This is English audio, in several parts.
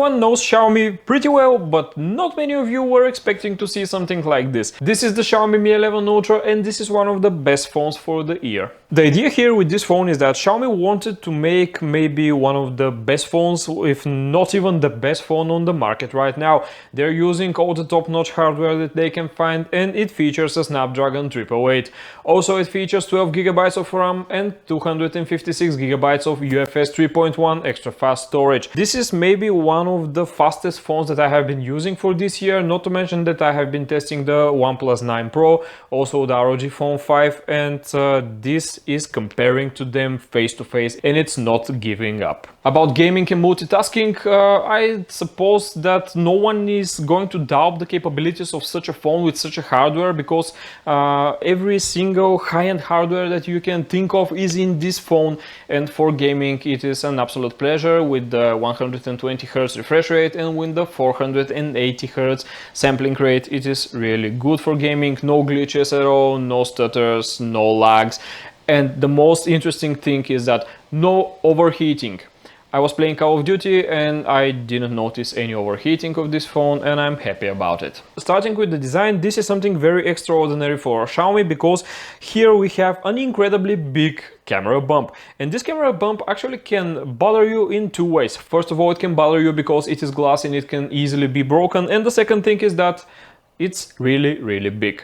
Everyone knows Xiaomi pretty well, but not many of you were expecting to see something like this. This is the Xiaomi Mi 11 Ultra, and this is one of the best phones for the year. The idea here with this phone is that Xiaomi wanted to make maybe one of the best phones, if not even the best phone on the market right now. They're using all the top-notch hardware that they can find, and it features a Snapdragon 888. Also, it features 12GB of RAM and 256GB of UFS 3.1 extra fast storage. This is maybe one of the fastest phones that I have been using for this year, not to mention that I have been testing the OnePlus 9 Pro, also the ROG Phone 5, and this is comparing to them face to face, and it's not giving up. About gaming and multitasking, I suppose that no one is going to doubt the capabilities of such a phone with such a hardware, because every single high-end hardware that you can think of is in this phone, and for gaming it is an absolute pleasure with the 120Hz refresh rate and with the 480Hz sampling rate. It is really good for gaming, no glitches at all, no stutters, no lags. And the most interesting thing is that no overheating. I was playing Call of Duty and I didn't notice any overheating of this phone, and I'm happy about it. Starting with the design, this is something very extraordinary for Xiaomi, because here we have an incredibly big camera bump, and this camera bump actually can bother you in two ways. First of all, it can bother you because it is glass and it can easily be broken, and the second thing is that it's really big.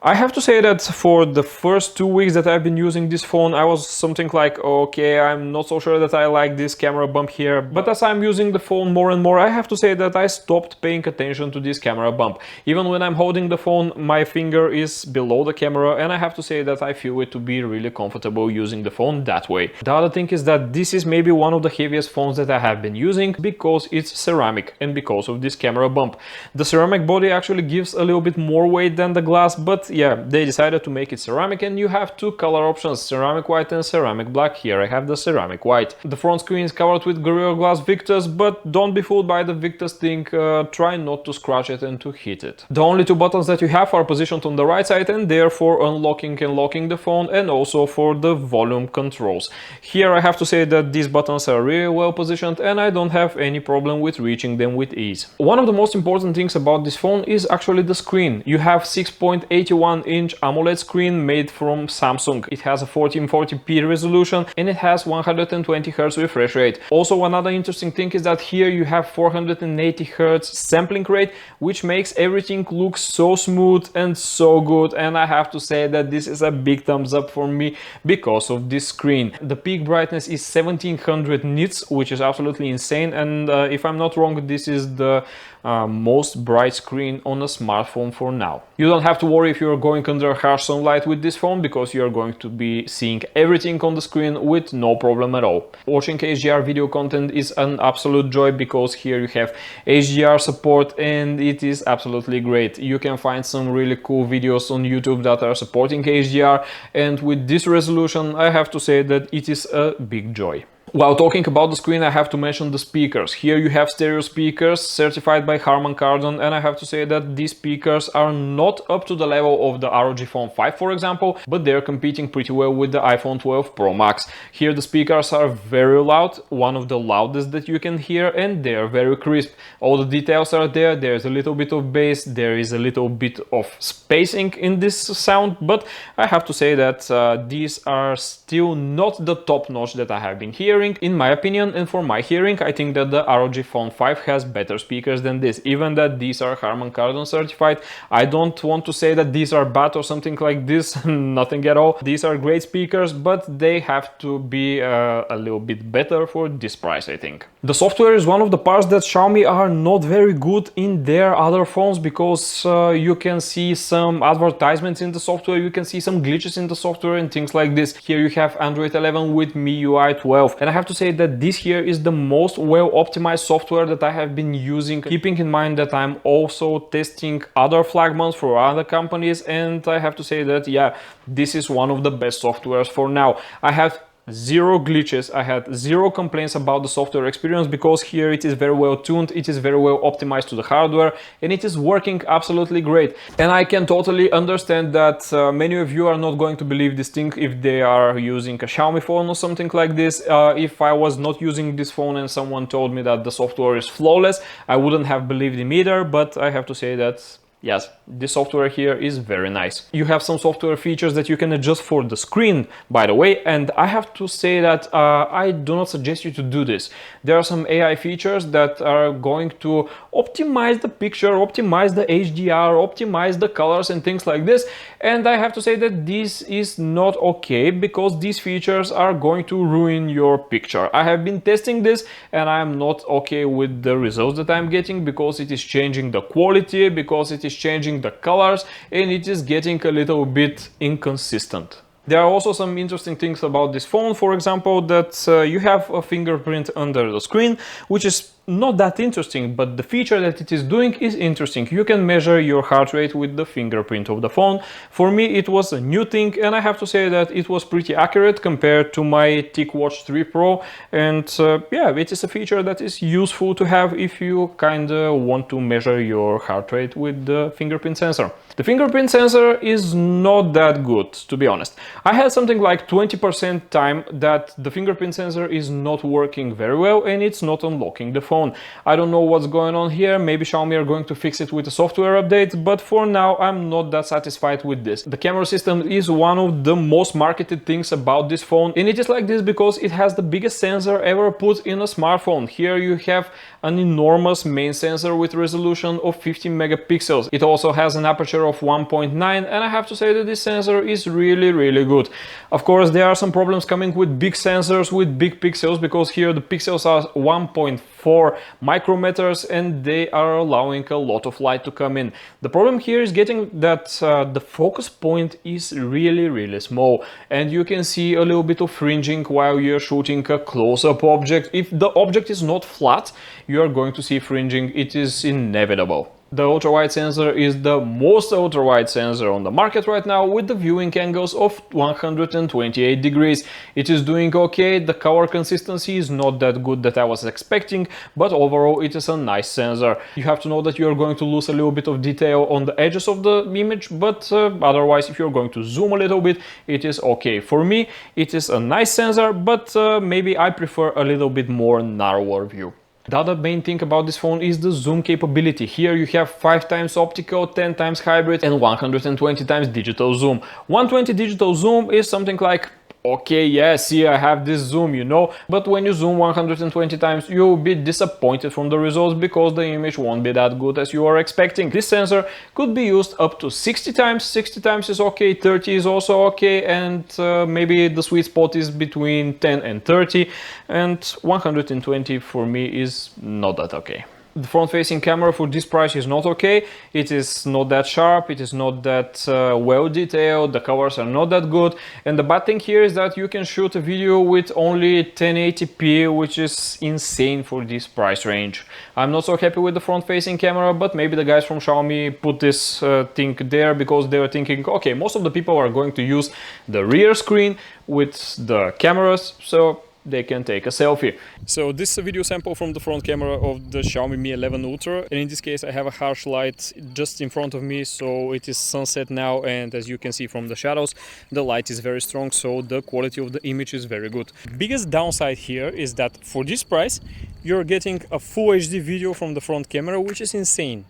I have to say that for the first 2 weeks that I've been using this phone, I was something like, okay, I'm not so sure that I like this camera bump here. But as I'm using the phone more and more, I have to say that I stopped paying attention to this camera bump. Even when I'm holding the phone, my finger is below the camera, and I have to say that I feel it to be really comfortable using the phone that way. The other thing is that this is maybe one of the heaviest phones that I have been using, because it's ceramic and because of this camera bump. The ceramic body actually gives a little bit more weight than the glass, but yeah, they decided to make it ceramic, and you have two color options, ceramic white and ceramic black. Here I have the ceramic white. The front screen is covered with Gorilla Glass Victus, but don't be fooled by the Victus thing, try not to scratch it and to hit it. The only two buttons that you have are positioned on the right side, and they're for unlocking and locking the phone, and also for the volume controls. Here I have to say that these buttons are really well positioned, and I don't have any problem with reaching them with ease. One of the most important things about this phone is actually the screen. You have 6.81-inch AMOLED screen made from Samsung. It has a 1440p resolution and it has 120Hz refresh rate. Also, another interesting thing is that here you have 480Hz sampling rate, which makes everything look so smooth and so good, and I have to say that this is a big thumbs up for me because of this screen. The peak brightness is 1700 nits, which is absolutely insane, and if I'm not wrong, this is the most bright screen on a smartphone for now. You don't have to worry if you're going under harsh sunlight with this phone, because you're going to be seeing everything on the screen with no problem at all. Watching HDR video content is an absolute joy, because here you have HDR support and it is absolutely great. You can find some really cool videos on YouTube that are supporting HDR, and with this resolution I have to say that it is a big joy. While talking about the screen, I have to mention the speakers. Here you have stereo speakers certified by Harman Kardon, and I have to say that these speakers are not up to the level of the ROG Phone 5, for example, but they're competing pretty well with the iPhone 12 Pro Max. Here the speakers are very loud, one of the loudest that you can hear, and they're very crisp. All the details are there, there's a little bit of bass, there is a little bit of spacing in this sound, but I have to say that these are still not the top notch that I have been hearing. In my opinion, and for my hearing, I think that the ROG Phone 5 has better speakers than this. Even that these are Harman Kardon certified, I don't want to say that these are bad or something like this, nothing at all. These are great speakers, but they have to be a little bit better for this price, I think. The software is one of the parts that Xiaomi are not very good in their other phones, because you can see some advertisements in the software, you can see some glitches in the software and things like this. Here you have Android 11 with MIUI 12, and I have to say that this here is the most well optimized software that I have been using, keeping in mind that I'm also testing other flagmans for other companies, and I have to say that yeah, this is one of the best softwares for now. I have zero glitches. I had zero complaints about the software experience because here it is very well tuned, it is very well optimized to the hardware, and it is working absolutely great. And I can totally understand that many of you are not going to believe this thing if they are using a Xiaomi phone or something like this. If I was not using this phone and someone told me that the software is flawless, I wouldn't have believed him either, but I have to say that yes, this software here is very nice. You have some software features that you can adjust for the screen, by the way, and I have to say that I do not suggest you to do this. There are some AI features that are going to optimize the picture, optimize the HDR, optimize the colors and things like this, and I have to say that this is not okay because these features are going to ruin your picture. I have been testing this and I am not okay with the results that I'm getting because it is changing the quality, because it is changing the colors, and it is getting a little bit inconsistent. There are also some interesting things about this phone, for example, that you have a fingerprint under the screen, which is not that interesting, but the feature that it is doing is interesting. You can measure your heart rate with the fingerprint of the phone. For me, it was a new thing, and I have to say that it was pretty accurate compared to my TicWatch 3 Pro. And yeah, it is a feature that is useful to have if you kind of want to measure your heart rate with the fingerprint sensor. The fingerprint sensor is not that good, to be honest. I had something like 20% time that the fingerprint sensor is not working very well and it's not unlocking the phone. I don't know what's going on here. Maybe Xiaomi are going to fix it with a software update, but for now I'm not that satisfied with this. The camera system is one of the most marketed things about this phone, and it is like this because it has the biggest sensor ever put in a smartphone. Here you have an enormous main sensor with resolution of 15 megapixels. It also has an aperture of 1.9, and I have to say that this sensor is really good. Of course, there are some problems coming with big sensors with big pixels, because here the pixels are 1.4 micrometers and they are allowing a lot of light to come in. The problem here is getting that the focus point is really small, and you can see a little bit of fringing while you're shooting a close-up object. If the object is not flat, you are going to see fringing. It is inevitable. The ultra-wide sensor is the most ultra-wide sensor on the market right now, with the viewing angles of 128 degrees. It is doing okay. The color consistency is not that good that I was expecting, but overall it is a nice sensor. You have to know that you are going to lose a little bit of detail on the edges of the image, but otherwise, if you're going to zoom a little bit, it is okay. For me, it is a nice sensor, but maybe I prefer a little bit more narrower view. The other main thing about this phone is the zoom capability. Here you have 5 times optical, 10 times hybrid and 120 times digital zoom. 120 digital zoom is something like, okay, yeah, see, I have this zoom, you know, but when you zoom 120 times, you'll be disappointed from the results because the image won't be that good as you are expecting. This sensor could be used up to 60 times. 60 times is okay, 30 is also okay, and maybe the sweet spot is between 10 and 30, and 120 for me is not that okay. The front-facing camera for this price is not okay. It is not that sharp, it is not that well detailed, the colors are not that good, and the bad thing here is that you can shoot a video with only 1080p, which is insane for this price range. I'm not so happy with the front-facing camera, but maybe the guys from Xiaomi put this thing there because they were thinking, okay, most of the people are going to use the rear screen with the cameras, so they can take a selfie. So this is a video sample from the front camera of the Xiaomi Mi 11 Ultra, and in this case I have a harsh light just in front of me, so it is sunset now, and as you can see from the shadows, the light is very strong, so the quality of the image is very good. Biggest downside here is that for this price you're getting a full HD video from the front camera, which is insane.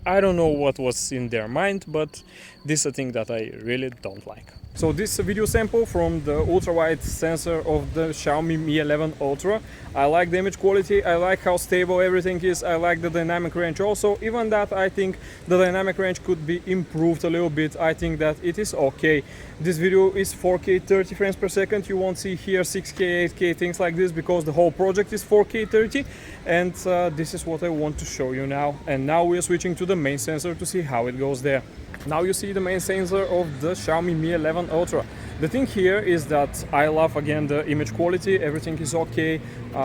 I don't know what was in their mind, but this is a thing that I really don't like. So this is a video sample from the ultra-wide sensor of the Xiaomi Mi 11 Ultra. I like the image quality, I like how stable everything is, I like the dynamic range also. Even that, I think the dynamic range could be improved a little bit. I think that it is okay. This video is 4K 30 frames per second. You won't see here 6K, 8K, things like this, because the whole project is 4K 30. And this is what I want to show you now. And now we are switching to the main sensor to see how it goes there. Now you see the main sensor of the Xiaomi Mi 11 Ultra. The thing here is that I love again the image quality, everything is okay.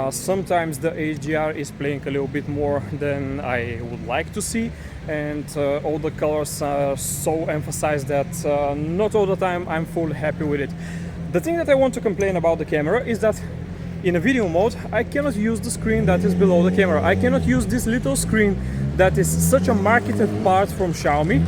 Sometimes the HDR is playing a little bit more than I would like to see, and all the colors are so emphasized that not all the time I'm fully happy with it. The thing that I want to complain about the camera is that in a video mode, I cannot use the screen that is below the camera. I cannot use this little screen that is such a marketed part from Xiaomi,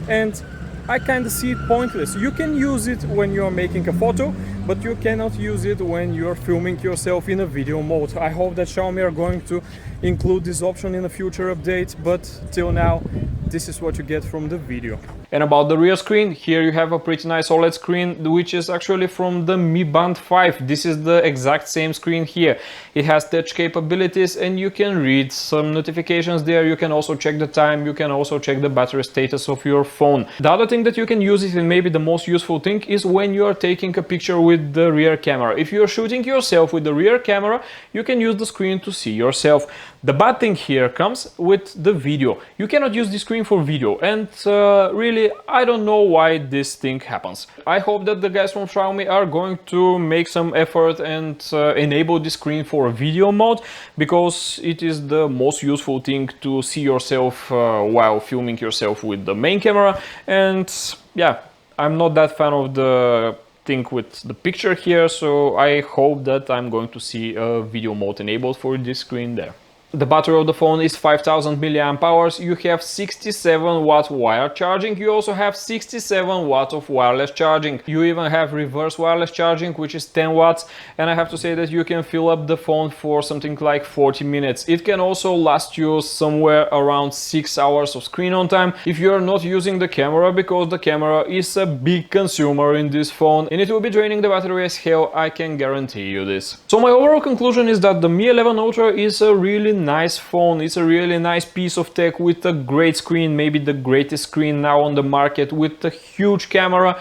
and I kind of see it pointless. You can use it when you're making a photo, but you cannot use it when you're filming yourself in a video mode. I hope that Xiaomi are going to include this option in a future update, but till now, this is what you get from the video. And about the rear screen, here you have a pretty nice OLED screen, which is actually from the Mi Band 5. This is the exact same screen here. It has touch capabilities and you can read some notifications there. You can also check the time, you can also check the battery status of your phone. The other thing that you can use it, and maybe the most useful thing, is when you are taking a picture with the rear camera. If you are shooting yourself with the rear camera, you can use the screen to see yourself. The bad thing here comes with the video. You cannot use the screen for video, and really I don't know why this thing happens. I hope that the guys from Xiaomi are going to make some effort and enable the screen for video mode, because it is the most useful thing to see yourself while filming yourself with the main camera. And yeah, I'm not that fan of the thing with the picture here, so I hope that I'm going to see a video mode enabled for this screen there. The battery of the phone is 5000 mAh. You have 67 watt wire charging. You also have 67 watts of wireless charging. You even have reverse wireless charging, which is 10 watts. And I have to say that you can fill up the phone for something like 40 minutes. It can also last you somewhere around 6 hours of screen on time if you're not using the camera, because the camera is a big consumer in this phone and it will be draining the battery as hell, I can guarantee you this. So my overall conclusion is that the Mi 11 Ultra is a really nice phone. It's a really nice piece of tech with a great screen, maybe the greatest screen now on the market, with a huge camera,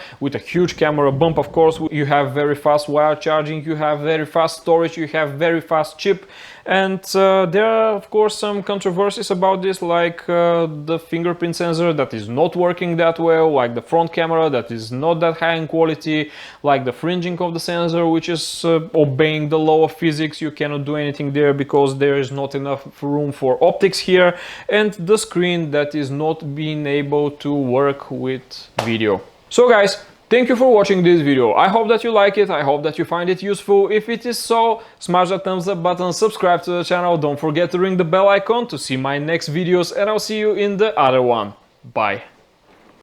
bump. Of course, you have very fast wire charging, you have very fast storage, you have very fast chip. And there are of course some controversies about this, like the fingerprint sensor that is not working that well, like the front camera that is not that high in quality, like the fringing of the sensor, which is obeying the law of physics. You cannot do anything there because there is not enough room for optics here, and the screen that is not being able to work with video. So guys, thank you for watching this video. I hope that you like it, I hope that you find it useful. If it is so, smash that thumbs up button, subscribe to the channel, don't forget to ring the bell icon to see my next videos, and I'll see you in the other one. Bye.